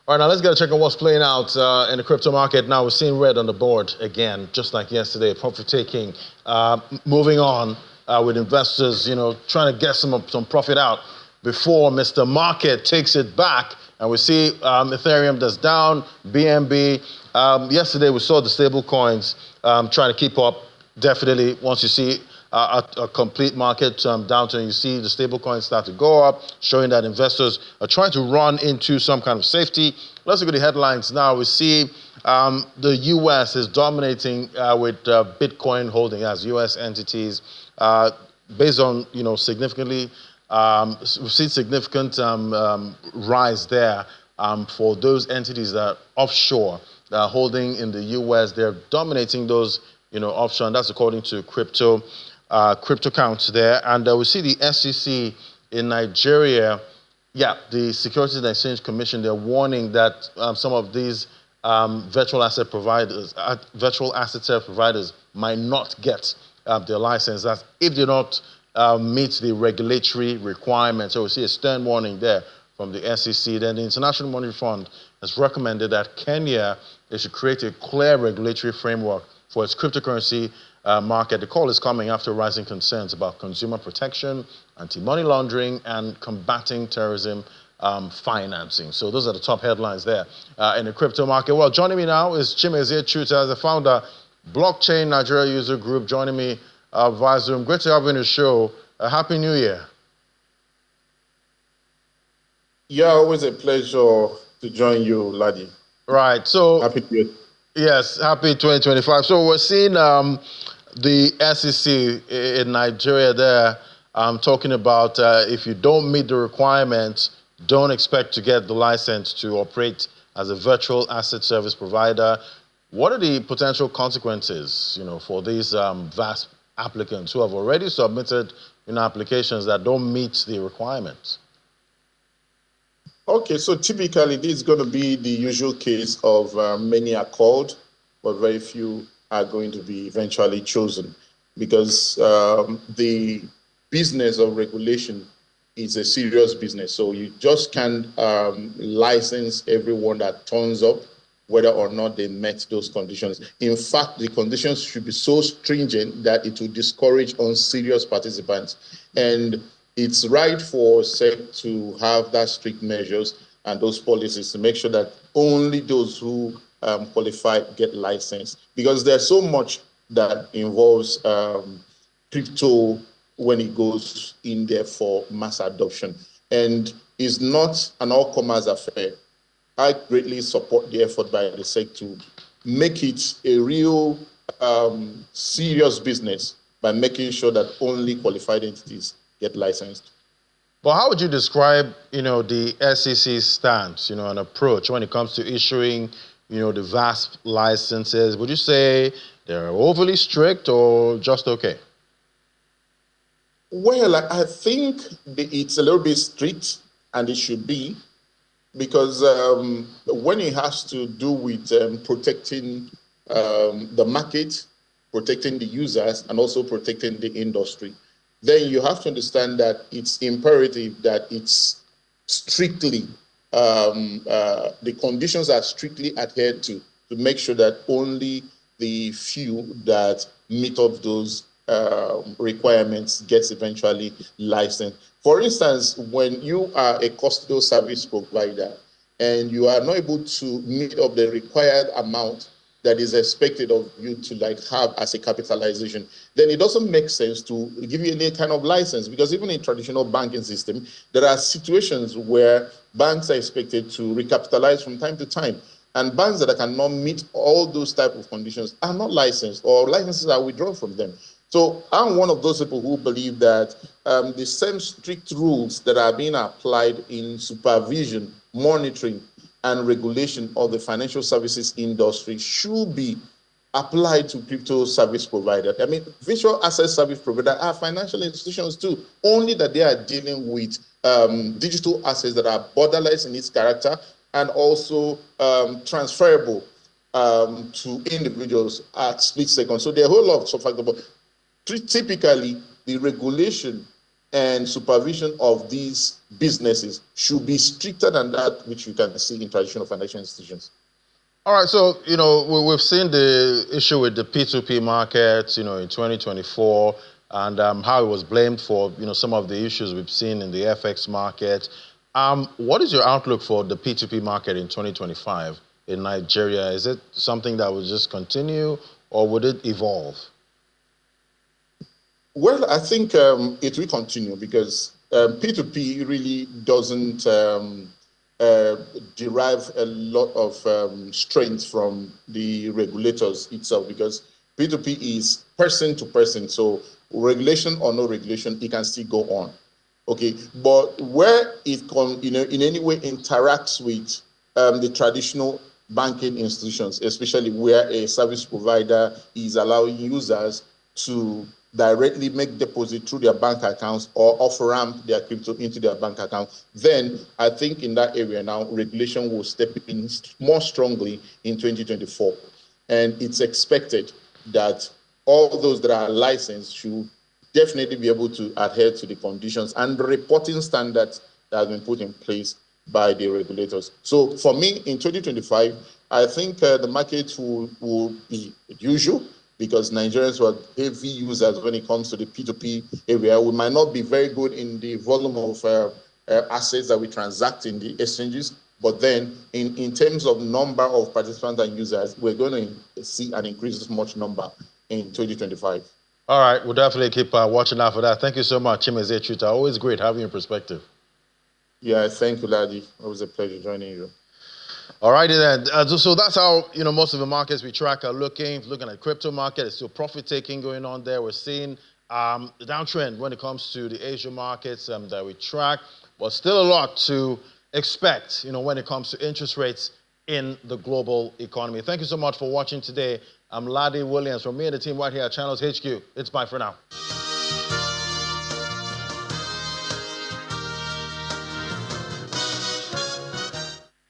All right, now let's get a check on what's playing out in the crypto market. Now we're seeing red on the board again, just like yesterday. Profit taking, moving on with investors, trying to get some profit out before Mr. Market takes it back. And we see Ethereum that's down, BNB. Yesterday we saw the stable coins trying to keep up. Definitely, once you see a complete market downturn, you see the stable coins start to go up, showing that investors are trying to run into some kind of safety. Let's look at the headlines now. We see the U.S. is dominating with Bitcoin holding as U.S. entities based on, significantly, we've seen significant rise there for those entities that are offshore, that are holding in the U.S. They're dominating those offshore, and that's according to crypto counts there. And we see the SEC in Nigeria, the Securities and Exchange Commission, they're warning that some of these virtual asset service providers might not get their license. That's if they don't meet the regulatory requirements. So we see a stern warning there from the SEC. Then the International Monetary Fund has recommended that Kenya, they should create a clear regulatory framework for its cryptocurrency market. The call is coming after rising concerns about consumer protection, anti-money laundering, and combating terrorism financing. So those are the top headlines there in the crypto market. Well, joining me now is Chimezie Chuta, the founder, Blockchain Nigeria User Group, joining me via Zoom. Great to have you on the show. Happy New Year. Yeah, always a pleasure to join you, Ladi. Right. So happy New Year. Yes, happy 2025. So we're seeing the SEC in Nigeria there talking about if you don't meet the requirements, don't expect to get the license to operate as a virtual asset service provider. What are the potential consequences, for these vast applicants who have already submitted, applications that don't meet the requirements? Okay, so typically this is going to be the usual case of many are called, but very few are going to be eventually chosen, because the business of regulation is a serious business. So you just can't license everyone that turns up, whether or not they met those conditions. In fact, the conditions should be so stringent that it will discourage unserious participants. And it's right for SEC to have that strict measures and those policies to make sure that only those who qualify get licensed, because there's so much that involves crypto when it goes in there for mass adoption, and it's not an all-comers affair. I greatly support the effort by the SEC to make it a real serious business by making sure that only qualified entities get licensed. Well, how would you describe, the SEC's stance, and approach when it comes to issuing, the vast licenses? Would you say they're overly strict or just okay? Well, I think it's a little bit strict, and it should be, because when it has to do with protecting the market, protecting the users, and also protecting the industry, then you have to understand that it's imperative that it's strictly, the conditions are strictly adhered to make sure that only the few that meet up those requirements gets eventually licensed. For instance, when you are a custodial service provider and you are not able to meet up the required amount that is expected of you to have as a capitalization, then it doesn't make sense to give you any kind of license, because even in traditional banking system, there are situations where banks are expected to recapitalize from time to time. And banks that cannot meet all those type of conditions are not licensed, or licenses are withdrawn from them. So I'm one of those people who believe that the same strict rules that are being applied in supervision, monitoring, and regulation of the financial services industry should be applied to crypto service providers. I mean, virtual asset service providers are financial institutions too, only that they are dealing with digital assets that are borderless in its character and also transferable to individuals at split seconds. So there are a whole lot of factors. But typically, the regulation and supervision of these businesses should be stricter than that which you can see in traditional financial institutions. All right, so, we've seen the issue with the P2P market, in 2024, and how it was blamed for, some of the issues we've seen in the FX market. What is your outlook for the P2P market in 2025 in Nigeria? Is it something that will just continue, or would it evolve? Well, I think it will continue because P2P really doesn't derive a lot of strength from the regulators itself, because P2P is person to person. So regulation or no regulation, it can still go on. Okay, but where it in any way interacts with the traditional banking institutions, especially where a service provider is allowing users to directly make deposit through their bank accounts or off-ramp their crypto into their bank account, then I think in that area now, regulation will step in more strongly in 2024. And it's expected that all those that are licensed should definitely be able to adhere to the conditions and the reporting standards that have been put in place by the regulators. So for me, in 2025, I think the market will be usual, because Nigerians were heavy users when it comes to the P2P area. We might not be very good in the volume of assets that we transact in the exchanges, but then in terms of number of participants and users, we're going to see an increased much number in 2025. All right, we'll definitely keep watching out for that. Thank you so much, Chimeze Chuta. Always great having your perspective. Yeah, thank you, Ladi. It was a pleasure joining you. All righty then. So that's how most of the markets we track are looking. Looking at crypto market, it's still profit taking going on there. We're seeing the downtrend when it comes to the Asia markets that we track, but still a lot to expect. When it comes to interest rates in the global economy. Thank you so much for watching today. I'm Ladi Williams from me and the team right here at Channels HQ. It's bye for now.